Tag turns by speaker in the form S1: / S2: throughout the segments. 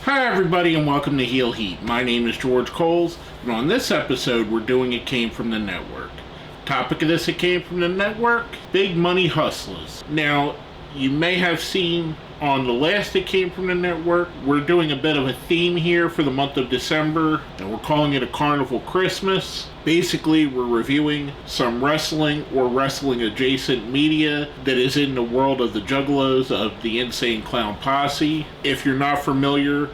S1: Hi everybody and welcome to Heel Heat. My name is George Coles, and on this episode we're doing It Came From The Network. Topic of this It Came From The Network, Big Money Hustlas. Now, you may have seen on the last It Came From The Network, we're doing a bit of a theme here for the month of December, and we're calling it a Carnival Christmas. Basically, we're reviewing some wrestling or wrestling adjacent media that is in the world of the Juggalos of the Insane Clown Posse. If you're not familiar,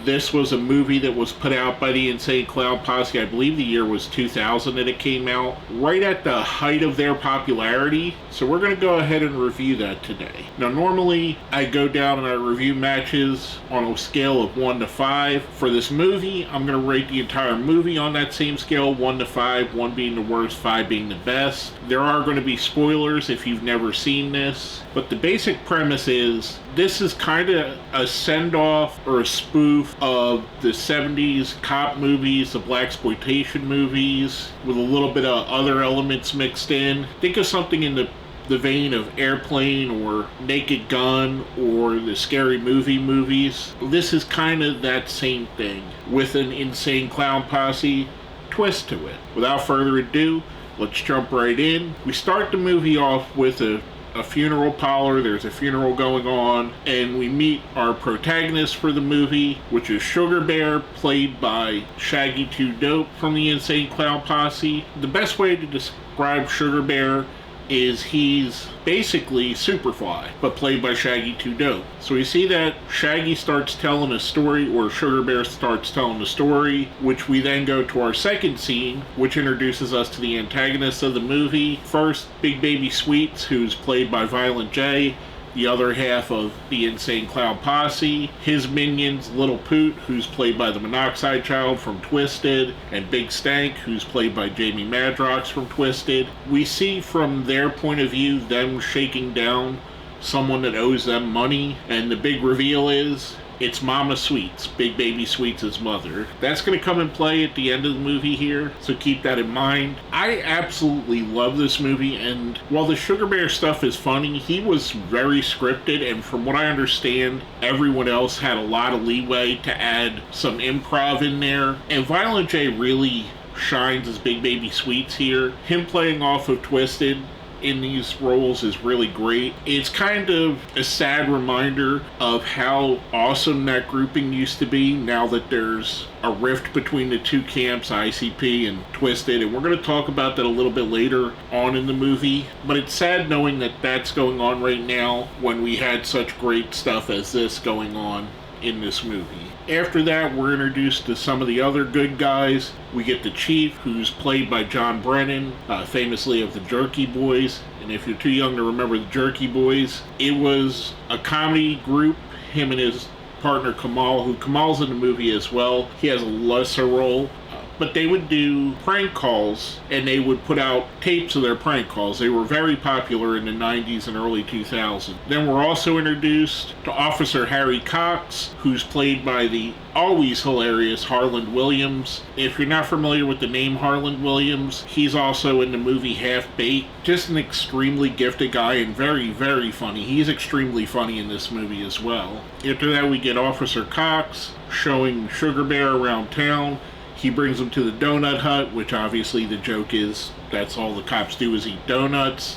S1: this was a movie that was put out by the Insane Clown Posse. I believe the year was 2000 that it came out, right at the height of their popularity. So we're going to go ahead and review that today. Now, normally I go down and I review matches on a scale of 1 to 5. For this movie, I'm going to rate the entire movie on that same scale, 1 to 5, 1 being the worst, 5 being the best. There are going to be spoilers if you've never seen this, but the basic premise is this is kind of a send-off or a spoof of the 70s cop movies, the blaxploitation movies, with a little bit of other elements mixed in. Think of something in the vein of Airplane or Naked Gun or the Scary Movie movies. This is kind of that same thing with an Insane Clown Posse twist to it. Without further ado, let's jump right in. We start the movie off with a funeral parlor. There's a funeral going on, and we meet our protagonist for the movie, which is Sugar Bear, played by Shaggy 2 Dope from the Insane Clown Posse. The best way to describe Sugar Bear is he's basically Superfly, but played by Shaggy 2 Dope. So we see that Shaggy starts telling a story, or Sugar Bear starts telling a story, which we then go to our second scene, which introduces us to the antagonist of the movie. First, Big Baby Sweets, who's played by Violent J, the other half of the Insane Clown Posse. His minions, Little Poot, who's played by the Monoxide Child from Twisted, and Big Stank, who's played by Jamie Madrox from Twisted. We see from their point of view them shaking down someone that owes them money, and the big reveal is it's Mama Sweets, Big Baby Sweets' mother. That's going to come in play at the end of the movie here, so keep that in mind. I absolutely love this movie, and while the Sugar Bear stuff is funny, he was very scripted, and from what I understand, everyone else had a lot of leeway to add some improv in there. And Violent J really shines as Big Baby Sweets here. Him playing off of Twisted in these roles is really great. It's kind of a sad reminder of how awesome that grouping used to be now that there's a rift between the two camps, ICP and Twisted, and we're going to talk about that a little bit later on in the movie. But it's sad knowing that that's going on right now when we had such great stuff as this going on in this movie. After that, we're introduced to some of the other good guys. We get the Chief, who's played by John Brennan, famously of the Jerky Boys. And if you're too young to remember the Jerky Boys, it was a comedy group, him and his partner Kamal, who Kamal's in the movie as well. He has a lesser role. But they would do prank calls, and they would put out tapes of their prank calls. They were very popular in the 90s and early 2000s. Then we're also introduced to Officer Harry Cox, who's played by the always hilarious Harland Williams. If you're not familiar with the name Harland Williams, he's also in the movie Half Baked. Just an extremely gifted guy and very, very funny. He's extremely funny in this movie as well. After that, we get Officer Cox showing Sugar Bear around town. He brings them to the donut hut, which obviously the joke is that's all the cops do is eat donuts.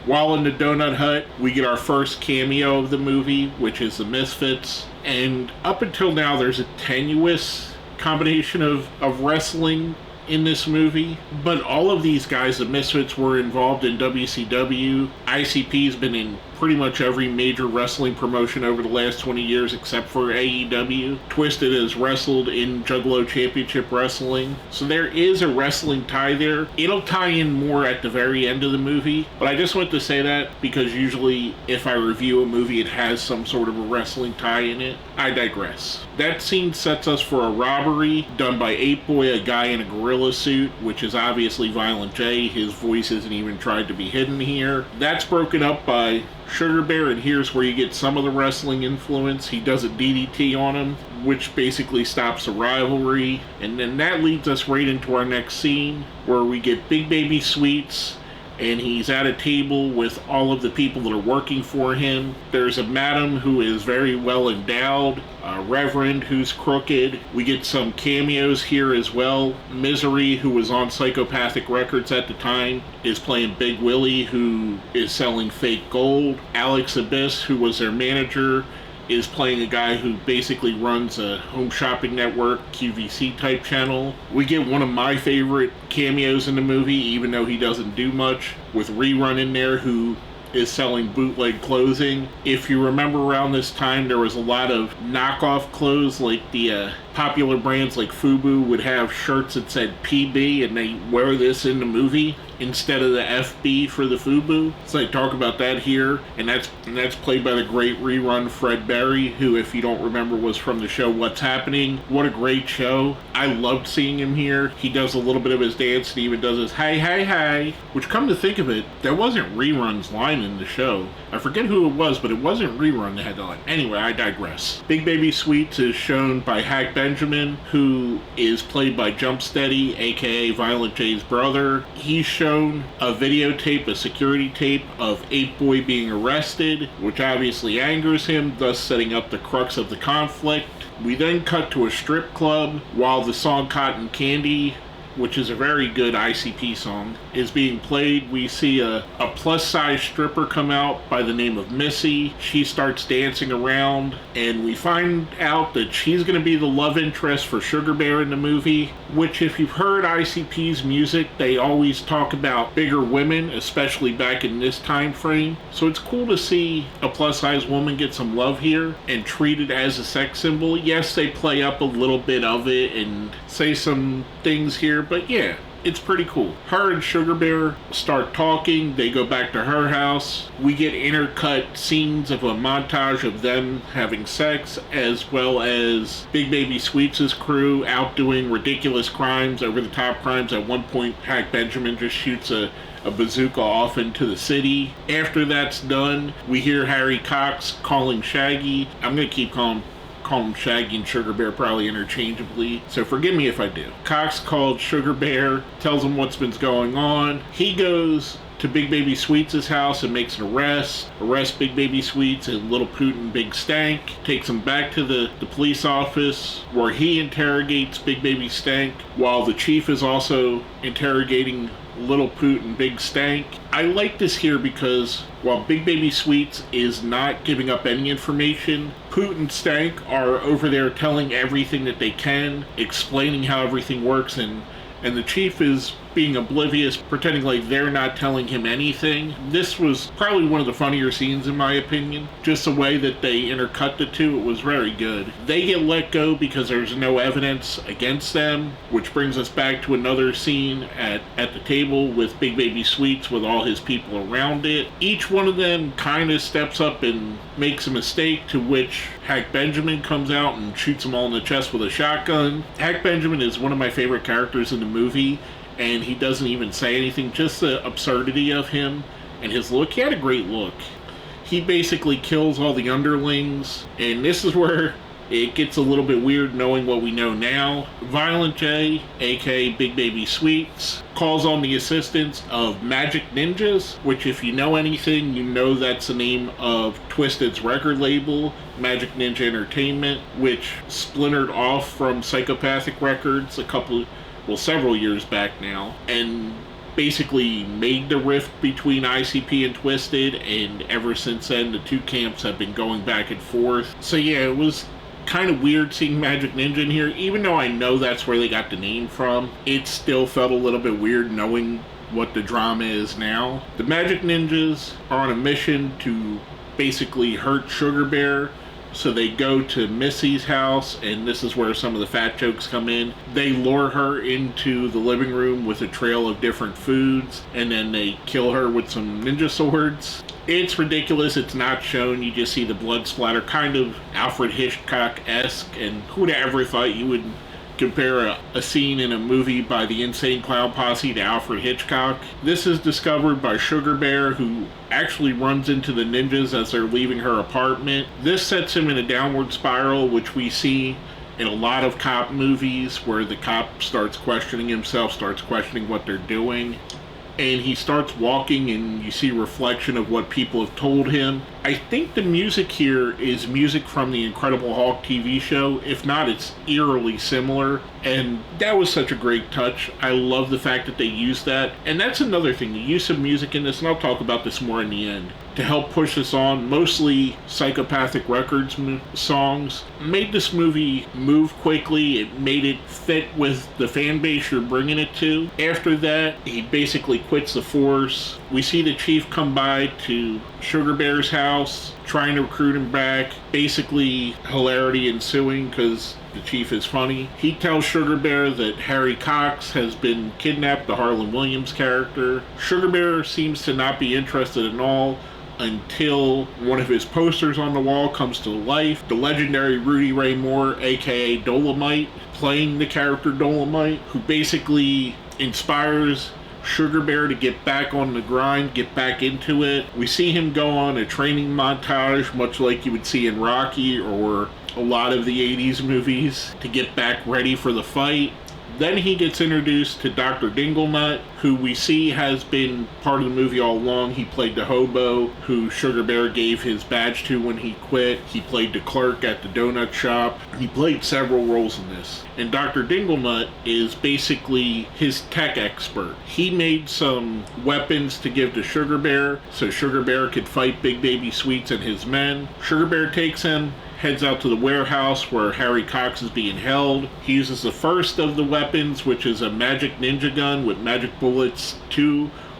S1: While in the donut hut, we get our first cameo of the movie, which is the Misfits. And up until now, there's a tenuous combination of wrestling in this movie. But all of these guys, the Misfits, were involved in WCW. ICP's been in pretty much every major wrestling promotion over the last 20 years except for AEW. Twisted has wrestled in Juggalo Championship Wrestling. So there is a wrestling tie there. It'll tie in more at the very end of the movie, but I just want to say that because usually if I review a movie it has some sort of a wrestling tie in it. I digress. That scene sets us for a robbery done by 8-Boy, a guy in a gorilla suit, which is obviously Violent J. His voice isn't even tried to be hidden here. That's broken up by Sugar Bear, and here's where you get some of the wrestling influence. He does a DDT on him, which basically stops the rivalry, and then that leads us right into our next scene, where we get Big Baby Sweets and he's at a table with all of the people that are working for him. There's a madam who is very well endowed, a reverend who's crooked. We get some cameos here as well. Misery, who was on Psychopathic Records at the time, is playing Big Willie, who is selling fake gold. Alex Abyss, who was their manager, is playing a guy who basically runs a home shopping network, QVC type channel. We get one of my favorite cameos in the movie, even though he doesn't do much, with Rerun in there, who is selling bootleg clothing. If you remember around this time, there was a lot of knockoff clothes, like the popular brands like FUBU would have shirts that said PB, and they wear this in the movie instead of the FB for the FUBU. So I talk about that here, and that's played by the great Rerun Fred Berry, who, if you don't remember, was from the show What's Happening. What a great show. I loved seeing him here. He does a little bit of his dance, and he even does his hi hi hi, which, come to think of it, that wasn't Rerun's line in the show. I forget who it was, but it wasn't Rerun that had the line. Anyway, I digress. Big Baby Sweets is shown by Hack Benjamin, who is played by Jumpsteady, aka Violent J's brother. He's shown a videotape, a security tape of Ape Boy being arrested, which obviously angers him, thus setting up the crux of the conflict. We then cut to a strip club while the song Cotton Candy, which is a very good ICP song, is being played. We see a plus-size stripper come out by the name of Missy. She starts dancing around, and we find out that she's going to be the love interest for Sugar Bear in the movie, which, if you've heard ICP's music, they always talk about bigger women, especially back in this time frame. So it's cool to see a plus-size woman get some love here and treated as a sex symbol. Yes, they play up a little bit of it and say some things here, but yeah, it's pretty cool. Her and Sugar Bear start talking. They go back to her house. We get intercut scenes of a montage of them having sex, as well as Big Baby Sweets' crew out doing ridiculous crimes, over-the-top crimes. At one point, Hack Benjamin just shoots a bazooka off into the city. After that's done, we hear Harry Cox calling Shaggy. I'm going to keep calling him Shaggy and Sugar Bear probably interchangeably, so forgive me if I do. Cox called Sugar Bear, tells him what's been going on. He goes to Big Baby Sweets' house and makes an arrests Big Baby Sweets and Little Poot and Big Stank, takes him back to the police office where he interrogates Big Baby Stank while the chief is also interrogating Little Poot and Big Stank. I like this here because while Big Baby Sweets is not giving up any information, Poot and Stank are over there telling everything that they can, explaining how everything works, and the chief is being oblivious, pretending like they're not telling him anything. This was probably one of the funnier scenes in my opinion. Just the way that they intercut the two, it was very good. They get let go because there's no evidence against them, which brings us back to another scene at the table with Big Baby Sweets with all his people around it. Each one of them kind of steps up and makes a mistake, to which Hack Benjamin comes out and shoots them all in the chest with a shotgun. Hack Benjamin is one of my favorite characters in the movie, and he doesn't even say anything. Just the absurdity of him and his look. He had a great look. He basically kills all the underlings, and this is where it gets a little bit weird knowing what we know now. Violent J, aka Big Baby Sweets, calls on the assistance of Magic Ninjas, which, if you know anything, you know that's the name of Twisted's record label, Magic Ninja Entertainment, which splintered off from Psychopathic Records several years back now, and basically made the rift between ICP and Twisted, and ever since then the two camps have been going back and forth. So yeah, it was kind of weird seeing Magic Ninja in here. Even though I know that's where they got the name from, it still felt a little bit weird knowing what the drama is now. The Magic Ninjas are on a mission to basically hurt Sugar Bear. So they go to Missy's house, and this is where some of the fat jokes come in. They lure her into the living room with a trail of different foods, and then they kill her with some ninja swords. It's ridiculous. It's not shown. You just see the blood splatter, kind of Alfred Hitchcock-esque, and who'd ever thought you would compare a scene in a movie by the Insane Clown Posse to Alfred Hitchcock. This is discovered by Sugar Bear, who actually runs into the ninjas as they're leaving her apartment. This sets him in a downward spiral, which we see in a lot of cop movies, where the cop starts questioning himself, starts questioning what they're doing. and he starts walking, and you see a reflection of what people have told him. I think the music here is music from the Incredible Hulk TV show. If not, it's eerily similar, and that was such a great touch. I love the fact that they used that, and that's another thing, the use of music in this, and I'll talk about this more in the end, to help push this on. Mostly Psychopathic Records songs made this movie move quickly. It made it fit with the fan base you're bringing it to. After that, he basically quits the force. We see the chief come by to Sugar Bear's house, trying to recruit him back. Basically, hilarity ensuing because the chief is funny. He tells Sugar Bear that Harry Cox has been kidnapped, the Harlan Williams character. Sugar Bear seems to not be interested at all until one of his posters on the wall comes to life. The legendary Rudy Ray Moore, aka Dolomite, playing the character Dolomite, who basically inspires Sugar Bear to get back on the grind, get back into it. We see him go on a training montage, much like you would see in Rocky or a lot of the 80s movies, to get back ready for the fight. Then he gets introduced to Dr. Dinglenut, who we see has been part of the movie all along. He played the hobo who Sugar Bear gave his badge to when he quit. He played the clerk at the donut shop. He played several roles in this. And Dr. Dinglenut is basically his tech expert. He made some weapons to give to Sugar Bear so Sugar Bear could fight Big Baby Sweets and his men. Sugar Bear takes him, heads out to the warehouse where Harry Cox is being held. He uses the first of the weapons, which is a magic ninja gun with magic bullets,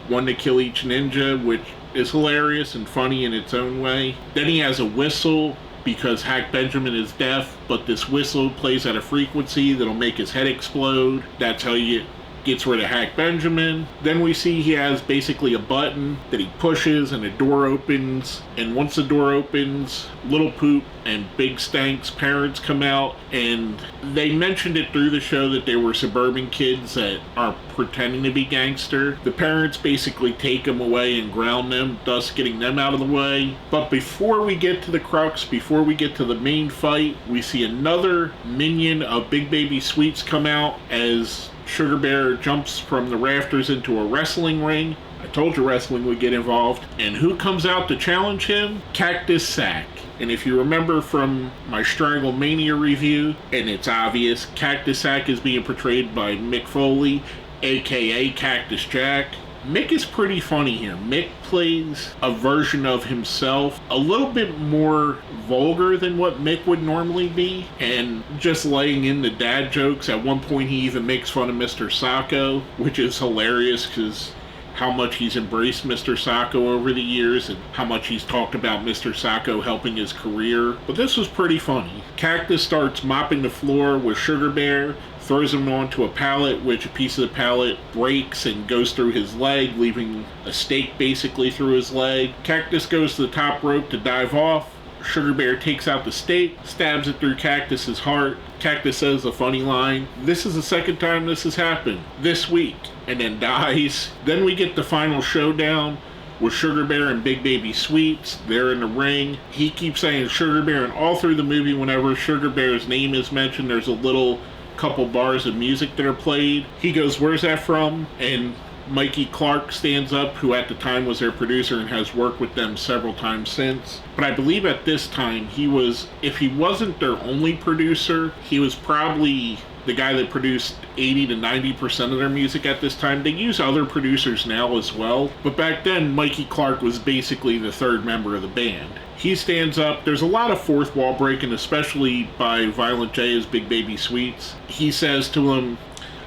S1: one to kill each ninja, which is hilarious and funny in its own way. Then he has a whistle, because Hack Benjamin is deaf, but this whistle plays at a frequency that'll make his head explode. That's how you gets rid of Hack Benjamin. Then we see he has basically a button that he pushes and a door opens, and once the door opens, Little Poop and Big Stank's parents come out, and they mentioned it through the show that they were suburban kids that are pretending to be gangster. The parents basically take them away and ground them, thus getting them out of the way. But before we get to the crux, before we get to the main fight, we see another minion of Big Baby Sweets come out as Sugar Bear jumps from the rafters into a wrestling ring. I told you wrestling would get involved. And who comes out to challenge him? Cactus Sack. And if you remember from my Stranglemania review, and it's obvious, Cactus Sack is being portrayed by Mick Foley, aka Cactus Jack. Mick is pretty funny here. Mick plays a version of himself, a little bit more vulgar than what Mick would normally be, and just laying in the dad jokes. At one point he even makes fun of Mr. Sacco, which is hilarious because how much he's embraced Mr. Sacco over the years and how much he's talked about Mr. Sacco helping his career. But this was pretty funny. Cactus starts mopping the floor with Sugar Bear, throws him onto a pallet, which a piece of the pallet breaks and goes through his leg, leaving a stake basically through his leg. Cactus goes to the top rope to dive off. Sugar Bear takes out the stake, stabs it through Cactus's heart. Cactus says a funny line, "This is the second time this has happened, this week," and then dies. Then we get the final showdown with Sugar Bear and Big Baby Sweets. They're in the ring. He keeps saying Sugar Bear, and all through the movie, whenever Sugar Bear's name is mentioned, there's a little couple bars of music that are played. He goes, "Where's that from?" And Mikey Clark stands up, who at the time was their producer and has worked with them several times since. But I believe at this time he was, if he wasn't their only producer, he was probably the guy that produced 80 to 90% of their music at this time. They use other producers now as well, but back then Mikey Clark was basically the third member of the band. He stands up. There's a lot of fourth wall breaking, especially by Violent J as Big Baby Sweets. He says to him,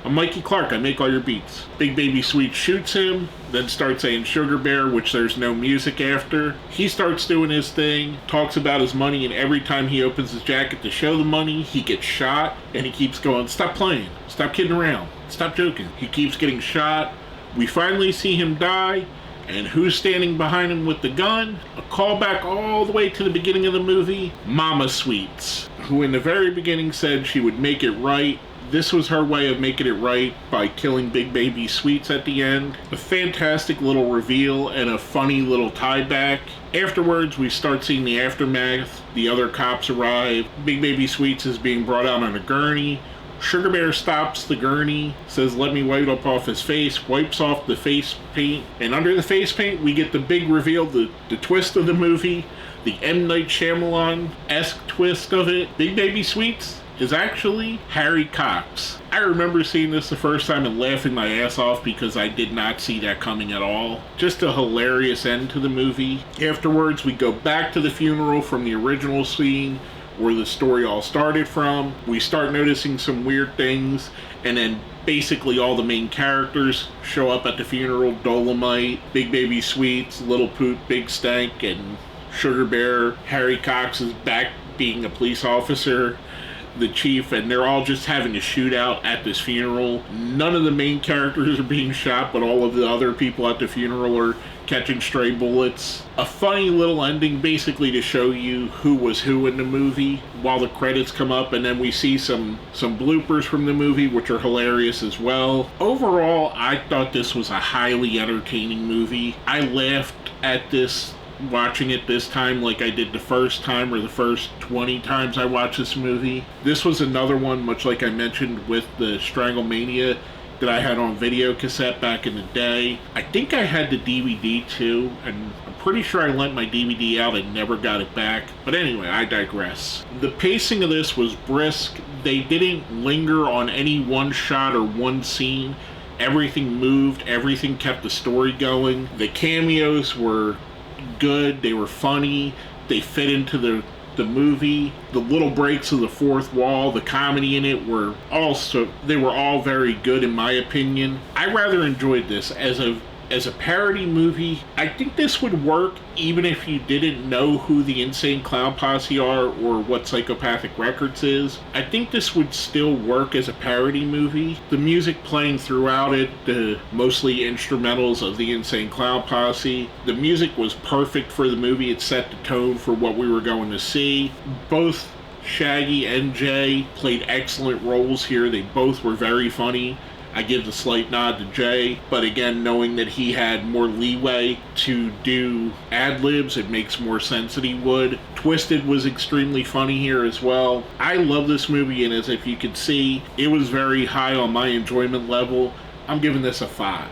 S1: "I'm Mikey Clark, I make all your beats." Big Baby Sweets shoots him, then starts saying Sugar Bear, which there's no music after. He starts doing his thing, talks about his money, and every time he opens his jacket to show the money, he gets shot, and he keeps going, "Stop playing, stop kidding around, stop joking." He keeps getting shot. We finally see him die, and who's standing behind him with the gun? A callback all the way to the beginning of the movie, Mama Sweets, who in the very beginning said she would make it right. This was her way of making it right by killing Big Baby Sweets at the end. A fantastic little reveal and a funny little tie back. Afterwards, we start seeing the aftermath. The other cops arrive. Big Baby Sweets is being brought out on a gurney. Sugar Bear stops the gurney, says let me wipe up off his face, wipes off the face paint, and under the face paint we get the big reveal, the twist of the movie, the M. Night Shyamalan-esque twist of it. Big Baby Sweets is actually Harry Cox. I remember seeing this the first time and laughing my ass off because I did not see that coming at all. Just a hilarious end to the movie. Afterwards, we go back to the funeral from the original scene where the story all started from. We start noticing some weird things, and then basically all the main characters show up at the funeral. Dolomite, Big Baby Sweets, Little Poot, Big Stank, and Sugar Bear. Harry Cox is back being a police officer, the chief, and they're all just having a shootout at this funeral. None of the main characters are being shot, but all of the other people at the funeral are catching stray bullets. A funny little ending basically to show you who was who in the movie while the credits come up, and then we see some bloopers from the movie which are hilarious as well. Overall, I thought this was a highly entertaining movie. I laughed at this watching it this time like I did the first time or the first 20 times I watched this movie. This was another one, much like I mentioned with the Stranglemania, that I had on video cassette back in the day. I think I had the DVD too, and I'm pretty sure I lent my DVD out and never got it back. But anyway, I digress. The pacing of this was brisk. They didn't linger on any one shot or one scene. Everything moved, everything kept the story going. The cameos were good, they were funny, they fit into the movie. The little breaks of the fourth wall, the comedy in it were all very good in my opinion. I rather enjoyed this as a parody movie. I think this would work even if you didn't know who the Insane Clown Posse are or what Psychopathic Records is. I think this would still work as a parody movie. The music playing throughout it, the mostly instrumentals of the Insane Clown Posse, the music was perfect for the movie. It set the tone for what we were going to see. Both Shaggy and Jay played excellent roles here. They both were very funny. I give the slight nod to Jay, but again, knowing that he had more leeway to do ad-libs, it makes more sense that he would. Twisted was extremely funny here as well. I love this movie, and as if you could see, it was very high on my enjoyment level. I'm giving this a 5.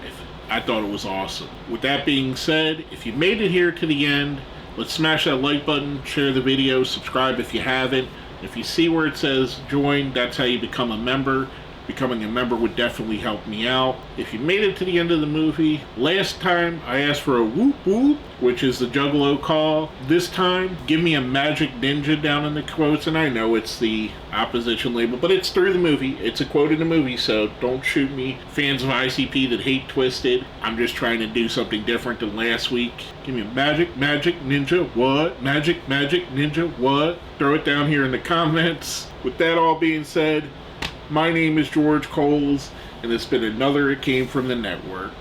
S1: I thought it was awesome. With that being said, if you made it here to the end, let's smash that like button, share the video, subscribe if you haven't. If you see where it says join, that's how you become a member. Becoming a member would definitely help me out. If you made it to the end of the movie, last time I asked for a whoop whoop, which is the Juggalo call. This time, give me a magic ninja down in the quotes, and I know it's the opposition label, but it's through the movie. It's a quote in the movie, so don't shoot me. Fans of ICP that hate Twisted, I'm just trying to do something different than last week. Give me a magic ninja, what? Magic ninja, what? Throw it down here in the comments. With that all being said, my name is George Coles, and it's been another It Came From the Network.